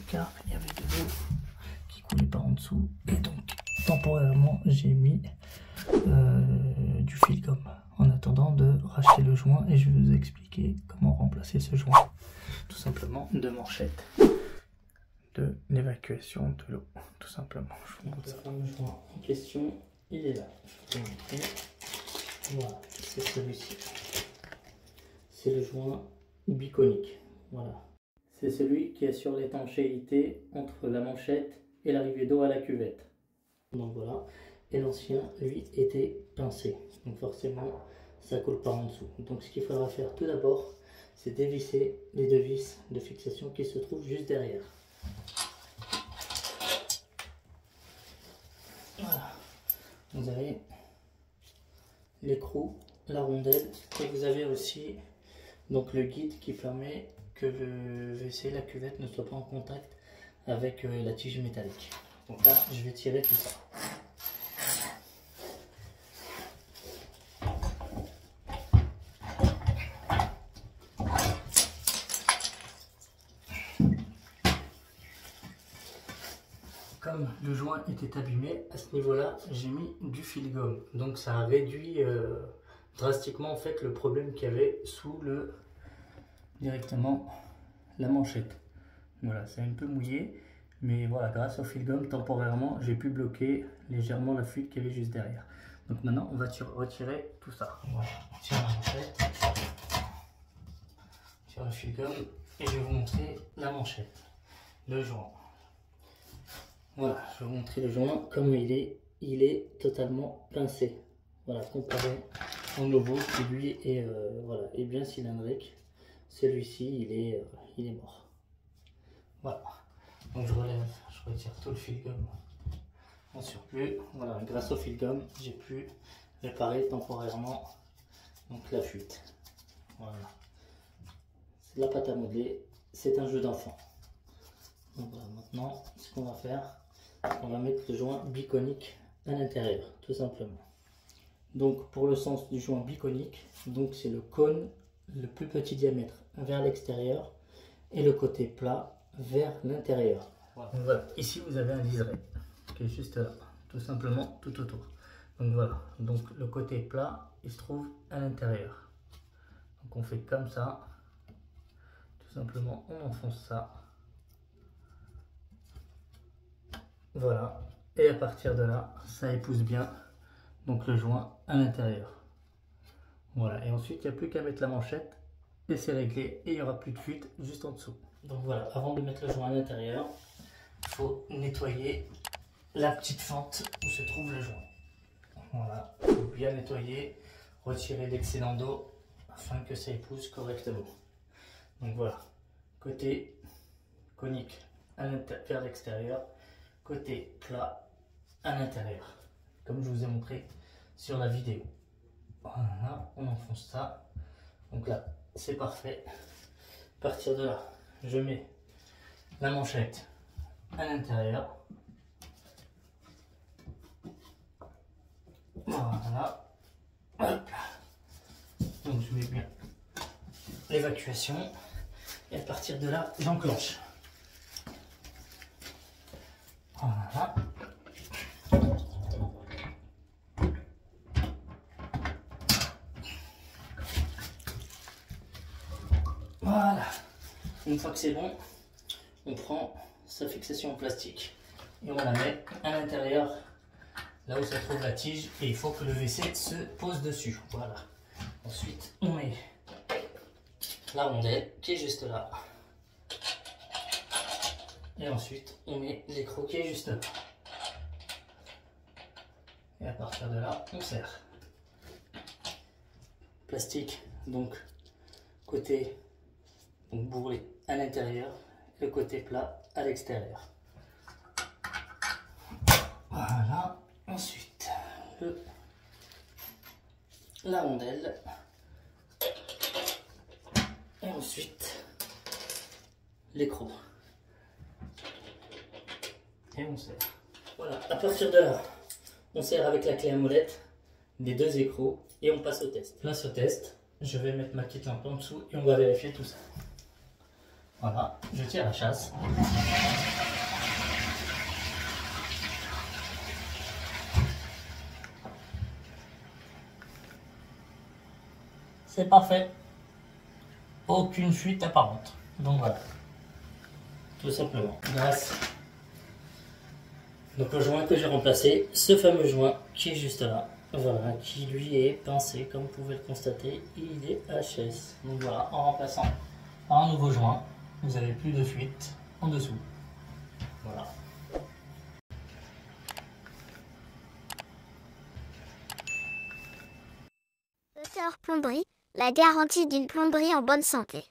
car il y avait de l'eau qui coulait par en dessous. Et donc, temporairement, j'ai mis du fil gomme en attendant de racheter le joint, et je vais vous expliquer comment remplacer ce joint. Tout simplement, deux manchettes de l'évacuation de l'eau, tout simplement. Je vous montre ça. Le joint en question, il est là. Je vais vous montrer. Voilà, c'est celui-ci. C'est le joint biconique. Voilà. C'est celui qui assure l'étanchéité entre la manchette et l'arrivée d'eau à la cuvette. Donc voilà. Et l'ancien, lui, était pincé. Donc forcément, ça coule par en dessous. Donc ce qu'il faudra faire tout d'abord, c'est dévisser les deux vis de fixation qui se trouvent juste derrière. Voilà. Vous avez l'écrou, la rondelle, et vous avez aussi donc le guide qui permet que le WC, la cuvette, ne soit pas en contact avec la tige métallique. Donc là, je vais tirer tout ça. Comme le joint était abîmé, à ce niveau-là, j'ai mis du fil gomme. Donc ça a réduit drastiquement en fait le problème qu'il y avait sous directement la manchette. Voilà, c'est un peu mouillé, mais voilà, grâce au fil gomme, temporairement, j'ai pu bloquer légèrement la fuite qu'il y avait juste derrière. Donc maintenant, on va retirer tout ça. Voilà, on tire la manchette, on tire le fil gomme, et je vais vous montrer la manchette, le joint. Voilà, je vais vous montrer le joint, comme il est totalement pincé. Voilà, comparé au nouveau qui lui est, voilà, est bien cylindrique. Celui-ci, il est mort. Voilà, donc je relève, je retire tout le fil gomme en surplus. Voilà, grâce au fil gomme, j'ai pu réparer temporairement donc la fuite. Voilà, c'est de la pâte à modeler, c'est un jeu d'enfant. Donc voilà, maintenant, ce qu'on va faire, on va mettre le joint biconique à l'intérieur, tout simplement. Donc pour le sens du joint biconique, donc c'est le cône le plus petit diamètre vers l'extérieur et le côté plat vers l'intérieur. Voilà. Voilà, ici vous avez un liseré qui est juste là, tout simplement tout autour. Donc voilà, donc le côté plat il se trouve à l'intérieur. Donc on fait comme ça, tout simplement on enfonce ça. Voilà, et à partir de là, ça épouse bien donc le joint à l'intérieur. Voilà, et ensuite il n'y a plus qu'à mettre la manchette et c'est réglé, et il n'y aura plus de fuite juste en dessous. Donc voilà, avant de mettre le joint à l'intérieur, il faut nettoyer la petite fente où se trouve le joint. Voilà, il faut bien nettoyer, retirer l'excédent d'eau afin que ça épouse correctement. Donc voilà, côté conique vers l'extérieur, côté plat à l'intérieur, comme je vous ai montré sur la vidéo. Voilà, on enfonce ça. Donc là, c'est parfait. À partir de là, je mets la manchette à l'intérieur. Voilà. Hop. Donc je mets bien l'évacuation. Et à partir de là, j'enclenche. Voilà. Voilà. Une fois que c'est bon, on prend sa fixation en plastique et on la met à l'intérieur, là où se trouve la tige, et il faut que le WC se pose dessus. Voilà. Ensuite, on met la rondelle qui est juste là. Et ensuite, on met l'écrou qui est juste là. Et à partir de là, on serre. Plastique, donc côté bourré à l'intérieur, le côté plat à l'extérieur. Voilà. Ensuite, la rondelle. Et ensuite, l'écrou. Et on serre. Voilà, à partir de là, on serre avec la clé à molette les deux écrous et on passe au test. Place au test, je vais mettre ma petite lampe en dessous et on va vérifier tout ça. Voilà, je tire la chasse. C'est parfait. Aucune fuite apparente. Donc voilà. Tout simplement. Grâce. Donc le joint que j'ai remplacé, ce fameux joint qui est juste là. Voilà, qui lui est pincé, comme vous pouvez le constater, il est HS. Donc voilà, en remplaçant par un nouveau joint, vous n'avez plus de fuite en dessous. Voilà. Sauteur Plomberie, la garantie d'une plomberie en bonne santé.